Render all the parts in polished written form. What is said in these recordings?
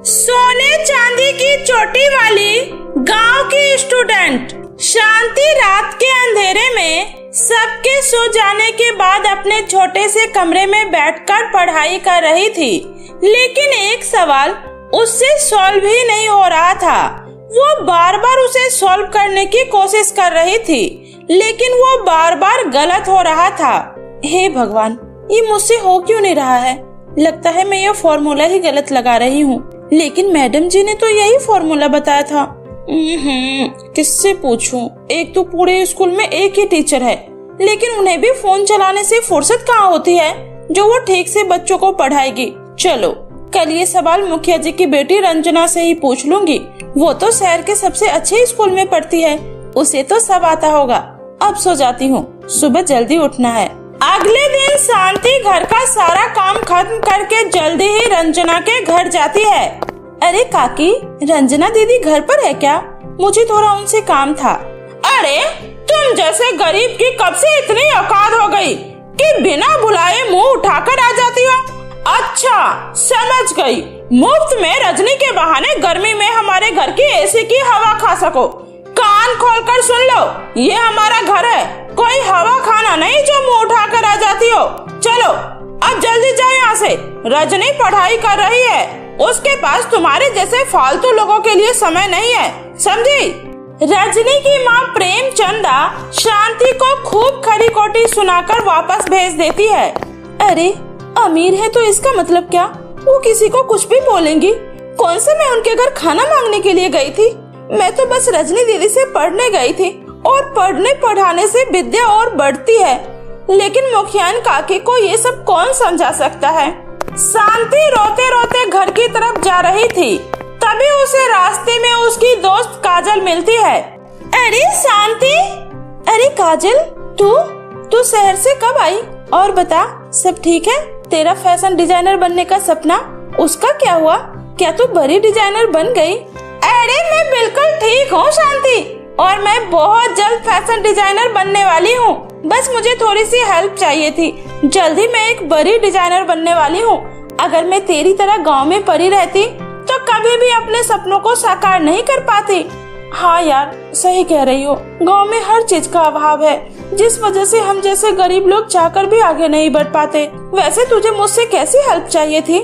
सोने चांदी की चोटी वाली गांव की स्टूडेंट शांति रात के अंधेरे में सबके सो जाने के बाद अपने छोटे से कमरे में बैठकर पढ़ाई कर रही थी, लेकिन एक सवाल उससे सॉल्व ही नहीं हो रहा था। वो बार बार उसे सॉल्व करने की कोशिश कर रही थी, लेकिन वो बार बार गलत हो रहा था। हे भगवान, ये मुझसे हो क्यों नहीं रहा है? लगता है मैं ये फॉर्मूला ही गलत लगा रही हूँ, लेकिन मैडम जी ने तो यही फॉर्मूला बताया था। किससे पूछूं? एक तो पूरे स्कूल में एक ही टीचर है, लेकिन उन्हें भी फोन चलाने से फुर्सत कहाँ होती है जो वो ठीक से बच्चों को पढ़ाएगी। चलो कल ये सवाल मुखिया जी की बेटी रंजना से ही पूछ लूंगी। वो तो शहर के सबसे अच्छे स्कूल में पढ़ती है, उसे तो सब आता होगा। अब सो जाती हूँ, सुबह जल्दी उठना है। अगले दिन शांति घर का सारा काम खत्म करके जल्दी ही रंजना के घर जाती है। अरे काकी, रंजना दीदी घर पर है क्या? मुझे थोड़ा उनसे काम था। अरे तुम जैसे गरीब की कब से इतनी औकात हो गई कि बिना बुलाए मुंह उठाकर आ जाती हो? अच्छा समझ गई, मुफ्त में रजनी के बहाने गर्मी में हमारे घर की एसी की हवा खा सको। कान खोलकर सुन लो, ये हमारा घर है, कोई हवा खाना नहीं जो मुंह उठाकर आ जाती हो। चलो अब जल्दी जाओ यहाँ से, रजनी पढ़ाई कर रही है, उसके पास तुम्हारे जैसे फालतू लोगों के लिए समय नहीं है, समझी? रजनी की माँ प्रेमचंदा शांति को खूब खरी खोटी सुनाकर वापस भेज देती है। अरे अमीर है तो इसका मतलब क्या? वो किसी को कुछ भी बोलेंगी। कौन से मैं उनके घर खाना मांगने के लिए गई थी? मैं तो बस रजनी दीदी से पढ़ने गई थी, और पढ़ने पढ़ाने से विद्या और बढ़ती है। लेकिन मुखियान काकी को ये सब कौन समझा सकता है? शांति रोते रोते घर की तरफ जा रही थी, तभी उसे रास्ते में उसकी दोस्त काजल मिलती है। अरे शांति! अरे काजल, तू शहर से कब आई? और बता, सब ठीक है? तेरा फैशन डिजाइनर बनने का सपना, उसका क्या हुआ? क्या तू बड़ी डिजाइनर बन गई? अरे मैं बिल्कुल ठीक हूँ शांति, और मैं बहुत जल्द फैशन डिजाइनर बनने वाली हूँ। बस मुझे थोड़ी सी हेल्प चाहिए थी। जल्दी मैं एक बड़ी डिजाइनर बनने वाली हूँ। अगर मैं तेरी तरह गांव में पड़ी रहती तो कभी भी अपने सपनों को साकार नहीं कर पाती। हाँ यार, सही कह रही हो, गांव में हर चीज का अभाव है, जिस वजह से हम जैसे गरीब लोग चाहकर भी आगे नहीं बढ़ पाते। वैसे तुझे मुझसे कैसी हेल्प चाहिए थी?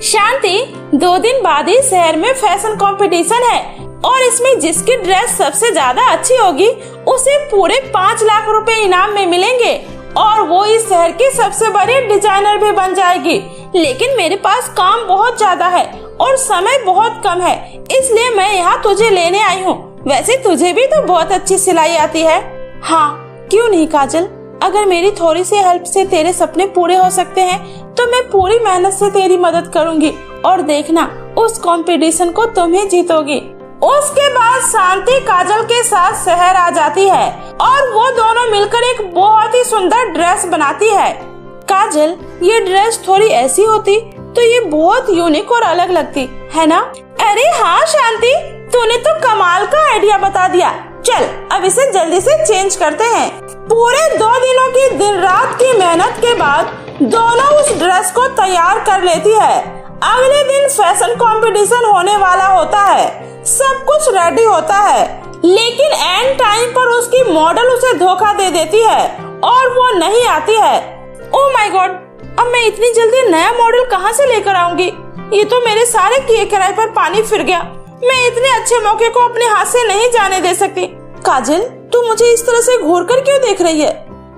शांति, 2 दिन बाद ही शहर में फैशन कंपटीशन है, और इसमें जिसकी ड्रेस सबसे ज्यादा अच्छी होगी उसे पूरे 5 लाख रुपए इनाम में मिलेंगे, और वो इस शहर की सबसे बड़ी डिजाइनर भी बन जाएगी। लेकिन मेरे पास काम बहुत ज्यादा है और समय बहुत कम है, इसलिए मैं यहाँ तुझे लेने आई हूँ। वैसे तुझे भी तो बहुत अच्छी सिलाई आती है। हाँ क्यों नहीं काजल, अगर मेरी थोड़ी सी हेल्प से तेरे सपने पूरे हो सकते हैं तो मैं पूरी मेहनत से तेरी मदद करूँगी, और देखना उस कंपटीशन को तुम ही जीतोगी। उसके बाद शांति काजल के साथ शहर आ जाती है, और वो दोनों मिलकर एक बहुत ही सुंदर ड्रेस बनाती है। काजल, ये ड्रेस थोड़ी ऐसी होती तो ये बहुत यूनिक और अलग लगती है ना? अरे हाँ शांति, तूने तो कमाल का आइडिया बता दिया। चल अब इसे जल्दी से चेंज करते हैं। पूरे 2 दिनों की दिन रात की मेहनत के बाद दोनों उस ड्रेस को तैयार कर लेती है। अगले दिन फैशन कंपटीशन होने वाला होता है, सब कुछ रेडी होता है, लेकिन एंड टाइम पर उसकी मॉडल उसे धोखा दे देती है और वो नहीं आती है। ओह माय गॉड, अब मैं इतनी जल्दी नया मॉडल कहाँ से लेकर आऊंगी? ये तो मेरे सारे किए किराए पर पानी फिर गया। मैं इतने अच्छे मौके को अपने हाथ से नहीं जाने दे सकती। काजल, तू मुझे इस तरह से घूर कर क्यों देख रही है?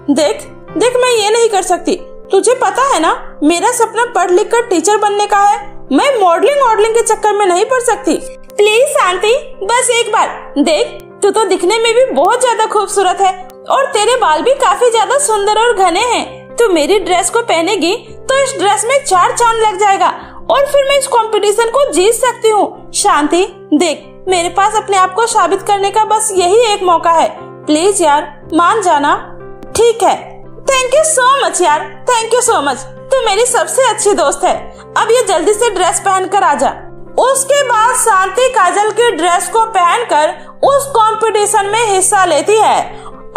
देख, मैं ये नहीं कर सकती। तुझे पता है ना, मेरा सपना पढ़ लिख कर टीचर बनने का है। मैं मॉडलिंग के चक्कर में नहीं पड़ सकती। प्लीज शांति, बस एक बार देख, तू तो दिखने में भी बहुत ज्यादा खूबसूरत है, और तेरे बाल भी काफी ज्यादा सुंदर और घने हैं। तू मेरी ड्रेस को पहनेगी तो इस ड्रेस में 4 चांद लग जाएगा, और फिर मैं इस कंपटीशन को जीत सकती हूँ। शांति देख, मेरे पास अपने आप को साबित करने का बस यही एक मौका है। प्लीज यार मान जाना। ठीक है, थैंक यू सो मच यार, थैंक यू सो मच, तू मेरी सबसे अच्छी दोस्त है। अब ये जल्दी से ड्रेस पहन कर आ जा। उसके बाद शांति काजल की ड्रेस को पहनकर उस कंपटीशन में हिस्सा लेती है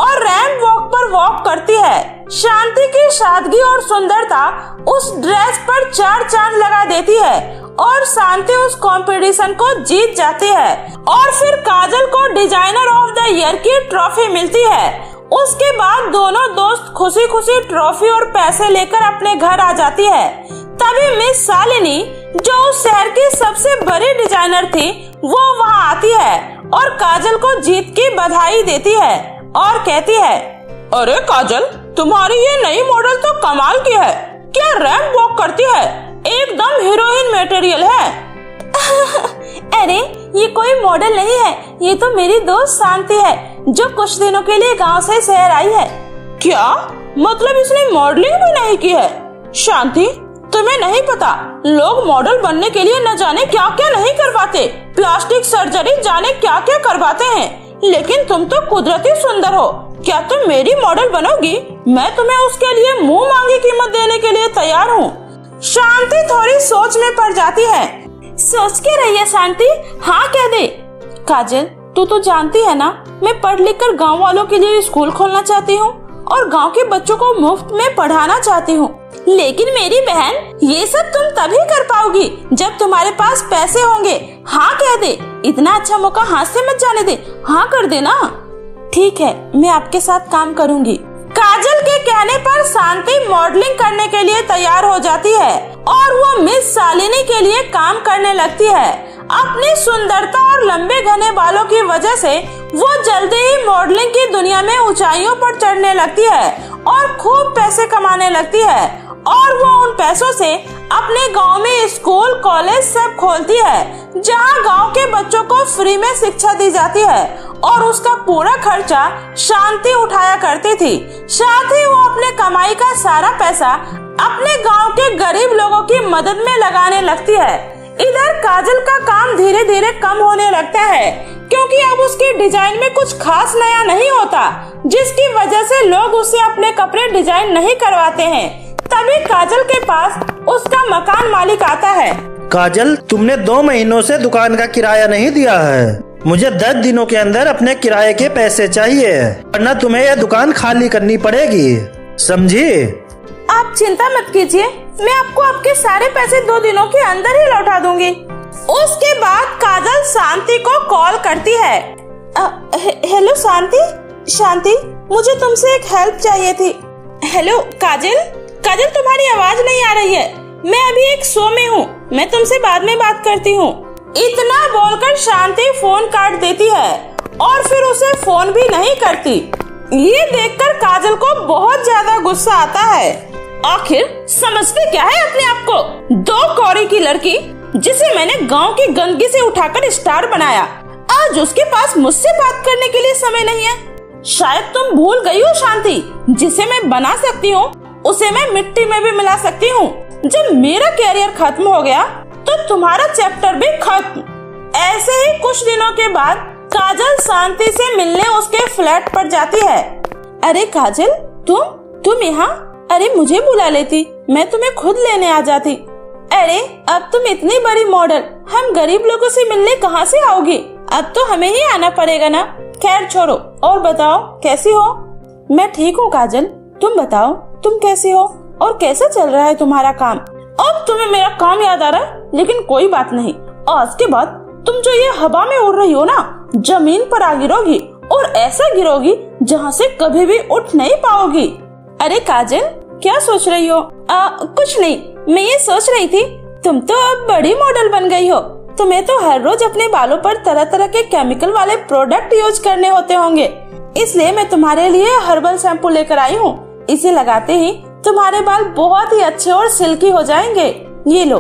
और रैंप वॉक पर वॉक करती है। शांति की सादगी और सुंदरता उस ड्रेस पर 4 चांद लगा देती है, और शांति उस कंपटीशन को जीत जाती है और फिर काजल को डिजाइनर ऑफ द ईयर की ट्रॉफी मिलती है। उसके बाद दोनों दोस्त खुशी खुशी ट्रॉफी और पैसे लेकर अपने घर आ जाती है। तभी मिस शालिनी, जो उस शहर की सबसे बड़ी डिजाइनर थी, वो वहाँ आती है और काजल को जीत की बधाई देती है और कहती है, अरे काजल, तुम्हारी ये नई मॉडल तो कमाल की है। क्या रैंप वॉक करती है, एकदम हीरोइन मटेरियल है। अरे ये कोई मॉडल नहीं है, ये तो मेरी दोस्त शांति है जो कुछ दिनों के लिए गांव से शहर आई है। क्या मतलब इसने मॉडलिंग भी नहीं की है? शांति, तुम्हें नहीं पता, लोग मॉडल बनने के लिए न जाने क्या क्या नहीं करवाते, प्लास्टिक सर्जरी जाने क्या क्या करवाते हैं, लेकिन तुम तो कुदरती सुंदर हो। क्या तुम मेरी मॉडल बनोगी? मैं तुम्हें उसके लिए मुंह मांगी कीमत देने के लिए तैयार हूँ। शांति थोड़ी सोच में पड़ जाती है। सोच के रही है शांति, हाँ कह दे। काजल, तू तो जानती है ना, मैं पढ़ लिख कर गाँव वालों के लिए स्कूल खोलना चाहती हूँ और गांव के बच्चों को मुफ्त में पढ़ाना चाहती हूँ। लेकिन मेरी बहन, ये सब तुम तभी कर पाओगी जब तुम्हारे पास पैसे होंगे। हाँ कह दे, इतना अच्छा मौका हाथ से मत जाने दे, हाँ कर देना। ठीक है, मैं आपके साथ काम करूँगी। काजल के कहने पर शांति मॉडलिंग करने के लिए तैयार हो जाती है और वो मिस शालिनी के लिए काम करने लगती है। अपनी सुंदरता और लंबे घने बालों की वजह से वो जल्दी ही मॉडलिंग की दुनिया में ऊंचाइयों पर चढ़ने लगती है और खूब पैसे कमाने लगती है और वो उन पैसों से अपने गांव में स्कूल कॉलेज सब खोलती है, जहां गांव के बच्चों को फ्री में शिक्षा दी जाती है और उसका पूरा खर्चा शांति उठाया करती थी। साथ ही वो अपने कमाई का सारा पैसा अपने गांव के गरीब लोगों की मदद में लगाने लगती है। इधर काजल का काम धीरे धीरे कम होने लगता है क्योंकि अब उसकी डिजाइन में कुछ खास नया नहीं होता, जिसकी वजह से लोग उससे अपने कपड़े डिजाइन नहीं करवाते हैं। तभी काजल के पास उसका मकान मालिक आता है। काजल, तुमने 2 महीनों से दुकान का किराया नहीं दिया है। मुझे 10 दिनों के अंदर अपने किराए के पैसे चाहिए, वरना तुम्हें यह दुकान खाली करनी पड़ेगी, समझी? आप चिंता मत कीजिए, मैं आपको आपके सारे पैसे 2 दिनों के अंदर ही लौटा दूंगी। उसके बाद काजल शांति को कॉल करती है। हेलो शांति, मुझे तुमसे एक हेल्प चाहिए थी। हेलो काजल, तुम्हारी आवाज नहीं आ रही है, मैं अभी एक शो में हूँ, मैं तुमसे बाद में बात करती हूँ। इतना बोलकर शांति फोन काट देती है और फिर उसे फोन भी नहीं करती। ये देखकर काजल को बहुत ज्यादा गुस्सा आता है। आखिर समझते क्या है अपने आप को? 2 कौड़ी की लड़की जिसे मैंने गांव की गंदगी से उठाकर स्टार बनाया, आज उसके पास मुझसे बात करने के लिए समय नहीं है। शायद तुम भूल गई हो शांति, जिसे मैं बना सकती हूँ उसे मैं मिट्टी में भी मिला सकती हूँ। जब मेरा कैरियर खत्म हो गया तो तुम्हारा चैप्टर भी खत्म। ऐसे ही कुछ दिनों के बाद काजल शांति से मिलने उसके फ्लैट पर जाती है। अरे काजल, तुम यहाँ? अरे मुझे बुला लेती, मैं तुम्हें खुद लेने आ जाती। अरे अब तुम इतनी बड़ी मॉडल, हम गरीब लोगों से मिलने कहाँ से आओगी? अब तो हमें ही आना पड़ेगा ना। खैर छोड़ो, और बताओ कैसी हो? मैं ठीक हूँ काजल, तुम बताओ तुम कैसी हो और कैसा चल रहा है तुम्हारा काम? अब तुम्हें मेरा काम याद आ रहा है, लेकिन कोई बात नहीं, आज के बाद तुम जो ये हवा में उड़ रही हो ना, जमीन पर आ गिरोगी और ऐसा गिरोगी जहाँ से कभी भी उठ नहीं पाओगी। अरे काजल, क्या सोच रही हो? कुछ नहीं, मैं ये सोच रही थी तुम तो अब बड़ी मॉडल बन गई हो, तुम्हें तो हर रोज अपने बालों पर तरह तरह के केमिकल वाले प्रोडक्ट यूज करने होते होंगे, इसलिए मैं तुम्हारे लिए हर्बल शैम्पू लेकर आई हूँ। इसे लगाते ही तुम्हारे बाल बहुत ही अच्छे और सिल्की हो जाएंगे। ये लो।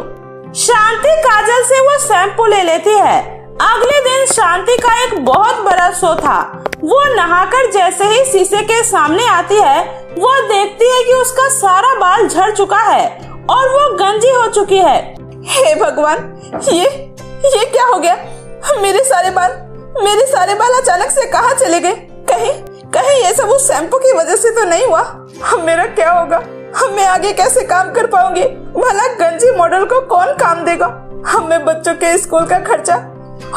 शांति काजल से वो शैम्पू ले लेती है। अगले दिन शांति का एक बहुत बड़ा शो था। वो नहाकर जैसे ही शीशे के सामने आती है, वो देखती है कि उसका सारा बाल झड़ चुका है और वो गंजी हो चुकी है। हे भगवान, ये क्या हो गया? मेरे सारे बाल अचानक से कहाँ चले गए? कहीं ये सब उस शैम्पू की वजह से तो नहीं हुआ? अब मेरा क्या होगा? अब मैं आगे कैसे काम कर पाऊंगी? भला गंजी मॉडल को कौन काम देगा? अब मैं बच्चों के स्कूल का खर्चा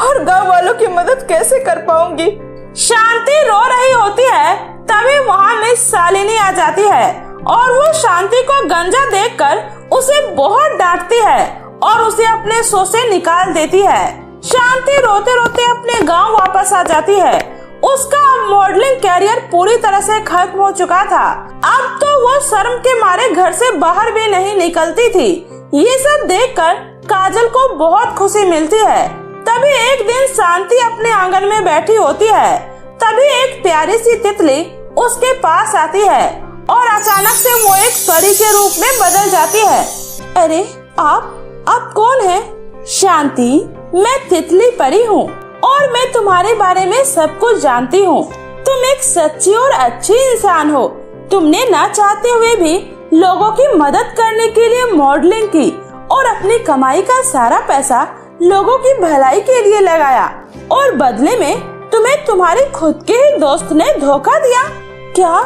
और गांव वालों की मदद कैसे कर पाऊंगी? शांति रो रही होती है। तभी वहाँ मिस शालिनी आ जाती है और वो शांति को गंजा देखकर उसे बहुत डांटती है और उसे अपने शो से निकाल देती है। शांति रोते रोते अपने गांव वापस आ जाती है। उसका अब मॉडलिंग कैरियर पूरी तरह से खत्म हो चुका था। अब तो वो शर्म के मारे घर से बाहर भी नहीं निकलती थी। ये सब देखकर काजल को बहुत खुशी मिलती है। तभी एक दिन शांति अपने आंगन में बैठी होती है। तभी एक प्यारी सी तितली उसके पास आती है और अचानक से वो एक परी के रूप में बदल जाती है। अरे आप कौन है? शांति, मैं तितली परी हूँ और मैं तुम्हारे बारे में सब कुछ जानती हूँ। तुम एक सच्ची और अच्छी इंसान हो। तुमने ना चाहते हुए भी लोगों की मदद करने के लिए मॉडलिंग की और अपनी कमाई का सारा पैसा लोगों की भलाई के लिए लगाया और बदले में तुम्हें तुम्हारी खुद के ही दोस्त ने धोखा दिया। क्या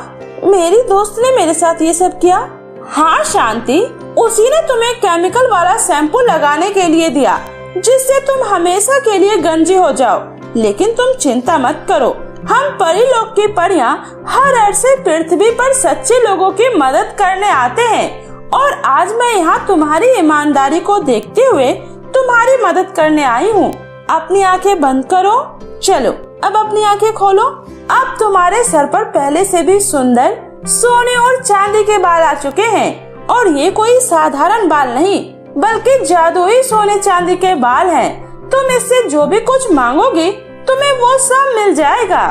मेरी दोस्त ने मेरे साथ ये सब किया? हाँ शांति, उसी ने तुम्हें केमिकल वाला शैम्पू लगाने के लिए दिया जिससे तुम हमेशा के लिए गंजी हो जाओ। लेकिन तुम चिंता मत करो, हम परी लोग की परियां हर अरसे पृथ्वी पर सच्चे लोगों की मदद करने आते हैं और आज मैं यहाँ तुम्हारी ईमानदारी को देखते हुए तुम्हारी मदद करने आई हूँ। अपनी आंखें बंद करो। चलो अब अपनी आंखें खोलो। अब तुम्हारे सर पर पहले से भी सुंदर सोने और चांदी के बाल आ चुके हैं और ये कोई साधारण बाल नहीं बल्कि जादुई सोने चांदी के बाल हैं। तुम इससे जो भी कुछ मांगोगी तुम्हें वो सब मिल जाएगा।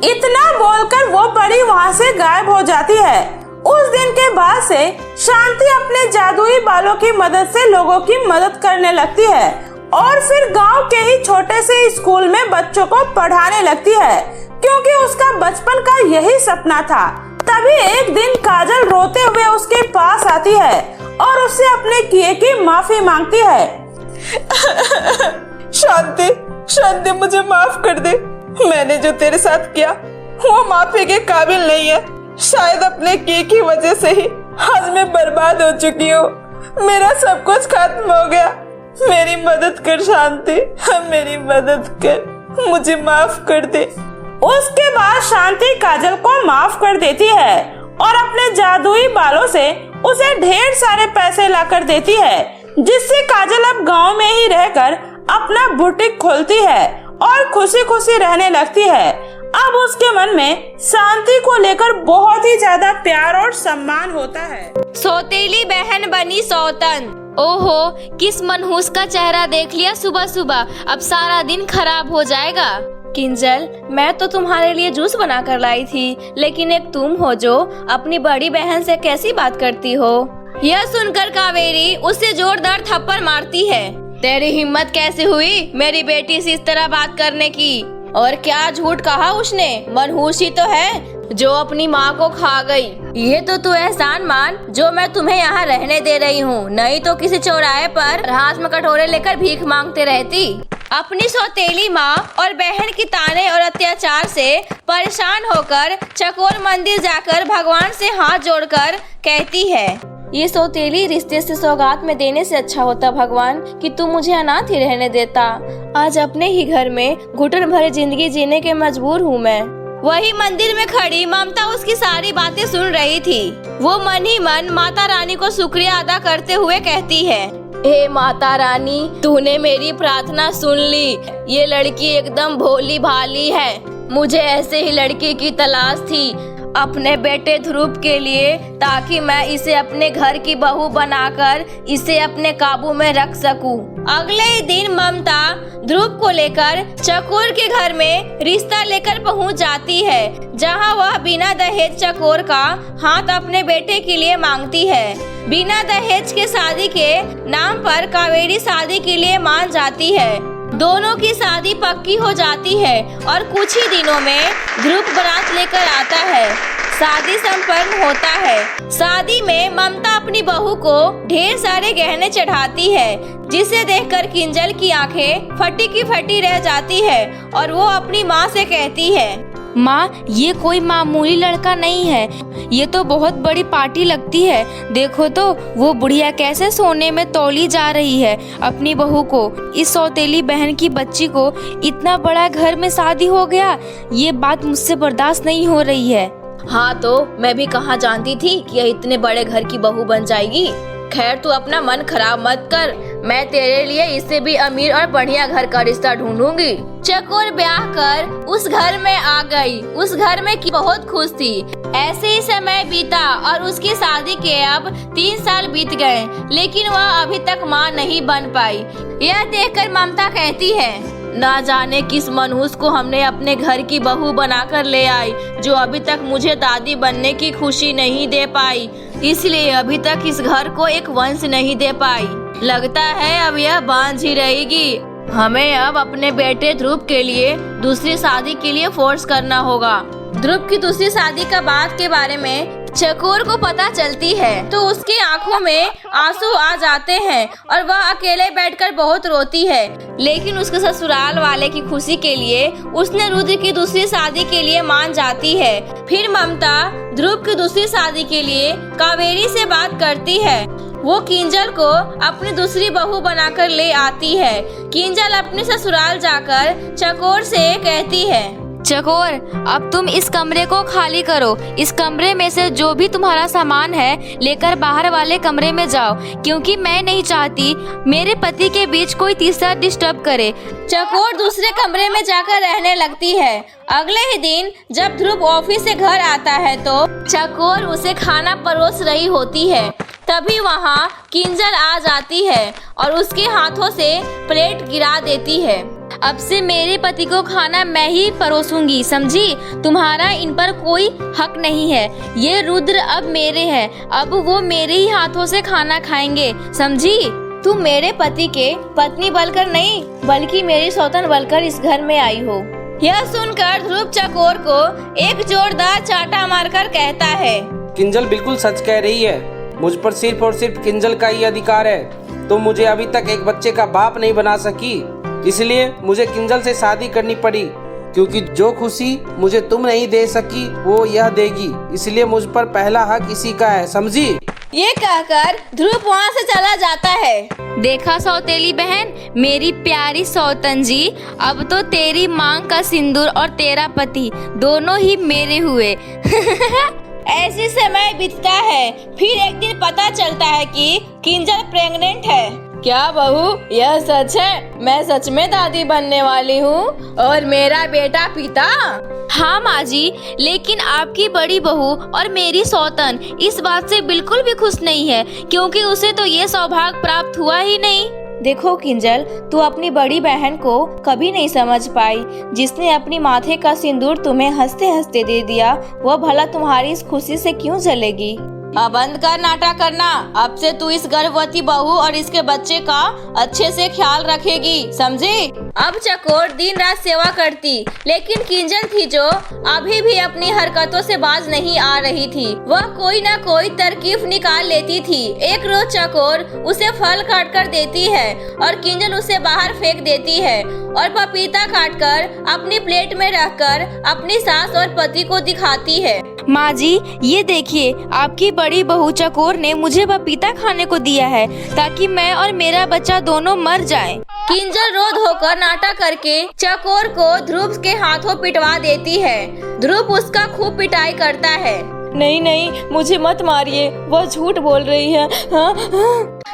इतना बोलकर वो परी वहाँ से गायब हो जाती है। उस दिन के बाद से शांति अपने जादुई बालों की मदद से लोगों की मदद करने लगती है और फिर गांव के ही छोटे से स्कूल में बच्चों को पढ़ाने लगती है क्योंकि उसका बचपन का यही सपना था। तभी एक दिन काजल रोते हुए उसके पास आती है और उससे अपने किए की माफी मांगती है। शांति मुझे माफ कर दे। मैंने जो तेरे साथ किया वो माफी के काबिल नहीं है। शायद अपने किए की वजह से ही आज मैं बर्बाद हो चुकी हूँ। मेरा सब कुछ खत्म हो गया। मेरी मदद कर शांति, मेरी मदद कर, मुझे माफ कर दे। उसके बाद शांति काजल को माफ कर देती है और अपने जादुई बालों से उसे ढेर सारे पैसे लाकर देती है जिससे काजल अब गांव में ही रहकर अपना बुटीक खोलती है और खुशी खुशी रहने लगती है। अब उसके मन में शांति को लेकर बहुत ही ज्यादा प्यार और सम्मान होता है। सौतेली बहन बनी सौतन। ओहो, किस मनहूस का चेहरा देख लिया सुबह सुबह। अब सारा दिन खराब हो जाएगा। किंजल, मैं तो तुम्हारे लिए जूस बना कर लाई थी, लेकिन एक तुम हो जो अपनी बड़ी बहन से कैसी बात करती हो। यह सुनकर कावेरी उससे जोरदार थप्पड़ मारती है। तेरी हिम्मत कैसे हुई मेरी बेटी से इस तरह बात करने की? और क्या झूठ कहा उसने? मनहूस ही तो है जो अपनी माँ को खा गई। ये तो तू एहसान मान जो मैं तुम्हें यहाँ रहने दे रही हूँ, नहीं तो किसी चौराहे पर हाथ में कटोरे लेकर भीख मांगते रहती। अपनी सौतेली माँ और बहन की ताने और अत्याचार से परेशान होकर चकोर मंदिर जाकर भगवान से हाथ जोड़कर कहती है, ये सौतेली रिश्ते से सौगात में देने से अच्छा होता भगवान कि तू मुझे अनाथ ही रहने देता। आज अपने ही घर में घुटन भरी जिंदगी जीने के मजबूर हूँ मैं। वही मंदिर में खड़ी ममता उसकी सारी बातें सुन रही थी। वो मन ही मन माता रानी को शुक्रिया अदा करते हुए कहती है, हे माता रानी, तूने मेरी प्रार्थना सुन ली। ये लड़की एकदम भोली भाली है। मुझे ऐसे ही लड़की की तलाश थी अपने बेटे ध्रुव के लिए, ताकि मैं इसे अपने घर की बहू बनाकर इसे अपने काबू में रख सकूं। अगले ही दिन ममता ध्रुव को लेकर चकोर के घर में रिश्ता लेकर पहुंच जाती है, जहां वह बिना दहेज चकोर का हाथ अपने बेटे के लिए मांगती है। बिना दहेज के शादी के नाम पर कावेरी शादी के लिए मान जाती है। दोनों की शादी पक्की हो जाती है और कुछ ही दिनों में ध्रुव बारात लेकर आता है। शादी संपन्न होता है। शादी में ममता अपनी बहू को ढेर सारे गहने चढ़ाती है, जिसे देखकर किंजल की आंखें फटी की फटी रह जाती है और वो अपनी माँ से कहती है, माँ, ये कोई मामूली लड़का नहीं है, ये तो बहुत बड़ी पार्टी लगती है। देखो तो वो बुढ़िया कैसे सोने में तौली जा रही है अपनी बहू को। इस सौतेली बहन की बच्ची को इतना बड़ा घर में शादी हो गया, ये बात मुझसे बर्दाश्त नहीं हो रही है। हाँ तो मैं भी कहाँ जानती थी कि यह इतने बड़े घर की बहू बन जाएगी। खैर तू अपना मन खराब मत कर, मैं तेरे लिए इससे भी अमीर और बढ़िया घर का रिश्ता ढूंढूंगी। चकोर ब्याह कर उस घर में आ गई। उस घर में की बहुत खुश थी। ऐसे ही समय बीता और उसकी शादी के अब 3 साल बीत गए, लेकिन वह अभी तक मां नहीं बन पाई। यह देखकर ममता कहती है, ना जाने किस मनहूस को हमने अपने घर की बहू बनाकर ले आई, जो अभी तक मुझे दादी बनने की खुशी नहीं दे पाई, इसलिए अभी तक इस घर को एक वंश नहीं दे पाई। लगता है अब यह बांझ ही रहेगी। हमें अब अपने बेटे ध्रुव के लिए दूसरी शादी के लिए फोर्स करना होगा। ध्रुव की दूसरी शादी का बात के बारे में चकोर को पता चलती है तो उसकी आंखों में आंसू आ जाते हैं और वह अकेले बैठकर बहुत रोती है। लेकिन उसके ससुराल वाले की खुशी के लिए उसने रुद्र की दूसरी शादी के लिए मान जाती है। फिर ममता ध्रुव की दूसरी शादी के लिए कावेरी से बात करती है। वो किंजल को अपनी दूसरी बहू बनाकर ले आती है। किंजल अपने ससुराल जाकर चकोर से कहती है, चकोर, अब तुम इस कमरे को खाली करो। इस कमरे में से जो भी तुम्हारा सामान है लेकर बाहर वाले कमरे में जाओ, क्योंकि मैं नहीं चाहती मेरे पति के बीच कोई तीसरा डिस्टर्ब करे। चकोर दूसरे कमरे में जाकर रहने लगती है। अगले ही दिन जब ध्रुव ऑफिस से घर आता है तो चकोर उसे खाना परोस रही होती है। तभी वहाँ किंजल आ जाती है और उसके हाथों से प्लेट गिरा देती है। अब से मेरे पति को खाना मैं ही परोसूंगी, समझी? तुम्हारा इन पर कोई हक नहीं है। ये रुद्र अब मेरे हैं, अब वो मेरे ही हाथों से खाना खाएंगे, समझी? तुम मेरे पति के पत्नी बनकर नहीं बल्कि मेरी सौतन बनकर इस घर में आई हो। यह सुनकर ध्रुव चकोर को एक जोरदार चाटा मारकर कहता है, किंजल बिल्कुल सच कह रही है। मुझ पर सिर्फ और सिर्फ किंजल का ही अधिकार है। तुम मुझे अभी तक एक बच्चे का बाप नहीं बना सकी, इसलिए मुझे किंजल से शादी करनी पड़ी, क्योंकि जो खुशी मुझे तुम नहीं दे सकी वो यह देगी, इसलिए मुझ पर पहला हक इसी का है, समझी? ये कहकर ध्रुव वहाँ से चला जाता है। देखा सौतेली बहन, मेरी प्यारी सौतन जी, अब तो तेरी मांग का सिंदूर और तेरा पति दोनों ही मेरे हुए। ऐसी समय बीतता है। फिर एक दिन पता चलता है कि किंजल प्रेग्नेंट है। क्या बहू, यह सच है? मैं सच में दादी बनने वाली हूँ और मेरा बेटा पिता? हाँ माँ जी, लेकिन आपकी बड़ी बहू और मेरी सौतन इस बात से बिल्कुल भी खुश नहीं है, क्योंकि उसे तो ये सौभाग्य प्राप्त हुआ ही नहीं। देखो किंजल, तू अपनी बड़ी बहन को कभी नहीं समझ पाई। जिसने अपनी माथे का सिंदूर तुम्हें हंसते हंसते दे दिया, वह भला तुम्हारी इस खुशी से क्यों जलेगी? अब बंद कर नाटक करना। अब से तू इस गर्भवती बहू और इसके बच्चे का अच्छे से ख्याल रखेगी, समझी? अब चकोर दिन रात सेवा करती, लेकिन किंजल थी जो अभी भी अपनी हरकतों से बाज नहीं आ रही थी। वह कोई न कोई तरकीब निकाल लेती थी। एक रोज चकोर उसे फल काट कर देती है और किंजल उसे बाहर फेंक देती है और पपीता काटकर अपनी प्लेट में रखकर अपनी सास और पति को दिखाती है। माँ जी, ये देखिए, आपकी बड़ी बहू चकोर ने मुझे पपीता खाने को दिया है ताकि मैं और मेरा बच्चा दोनों मर जाएं। किंजल रोध होकर नाटक करके चकोर को ध्रुव के हाथों पिटवा देती है। ध्रुव उसका खूब पिटाई करता है। नहीं नहीं, मुझे मत मारिए, वह झूठ बोल रही है।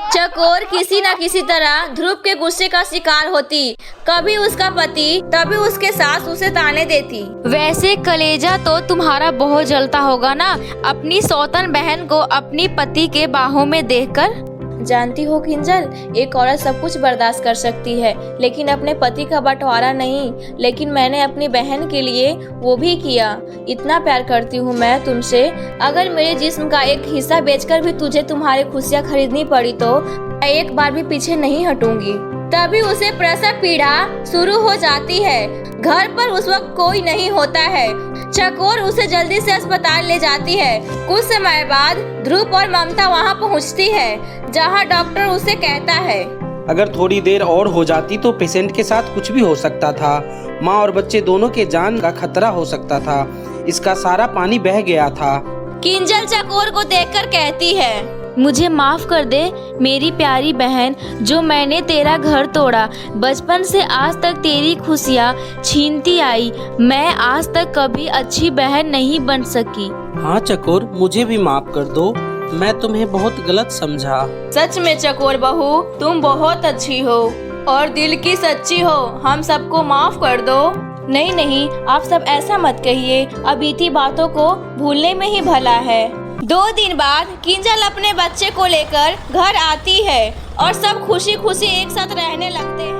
चकोर किसी न किसी तरह ध्रुव के गुस्से का शिकार होती। कभी उसका पति, तभी उसके सास उसे ताने देती। वैसे कलेजा तो तुम्हारा बहुत जलता होगा ना, अपनी सौतन बहन को अपनी पति के बाहों में देखकर। जानती हो किंजल, एक औरत सब कुछ बर्दाश्त कर सकती है, लेकिन अपने पति का बंटवारा नहीं। लेकिन मैंने अपनी बहन के लिए वो भी किया। इतना प्यार करती हूँ मैं तुमसे। अगर मेरे जिस्म का एक हिस्सा बेचकर भी तुझे तुम्हारी खुशियाँ खरीदनी पड़ी तो मैं एक बार भी पीछे नहीं हटूंगी। तभी उसे प्रसव पीड़ा शुरू हो जाती है। घर पर उस वक्त कोई नहीं होता है। चकोर उसे जल्दी से अस्पताल ले जाती है। कुछ समय बाद ध्रुव और ममता वहां पहुंचती है, जहां डॉक्टर उसे कहता है, अगर थोड़ी देर और हो जाती तो पेशेंट के साथ कुछ भी हो सकता था। माँ और बच्चे दोनों के जान का खतरा हो सकता था। इसका सारा पानी बह गया था। किंजल चकोर को देखकर कहती है, मुझे माफ कर दे मेरी प्यारी बहन, जो मैंने तेरा घर तोड़ा। बचपन से आज तक तेरी खुशियाँ छीनती आई। मैं आज तक कभी अच्छी बहन नहीं बन सकी। हाँ चकोर, मुझे भी माफ कर दो। मैं तुम्हें बहुत गलत समझा। सच में चकोर बहू, तुम बहुत अच्छी हो और दिल की सच्ची हो। हम सबको माफ कर दो। नहीं नहीं, आप सब ऐसा मत कहिए। अब बीती बातों को भूलने में ही भला है। 2 दिन बाद किंजल अपने बच्चे को लेकर घर आती है और सब खुशी खुशी एक साथ रहने लगते हैं।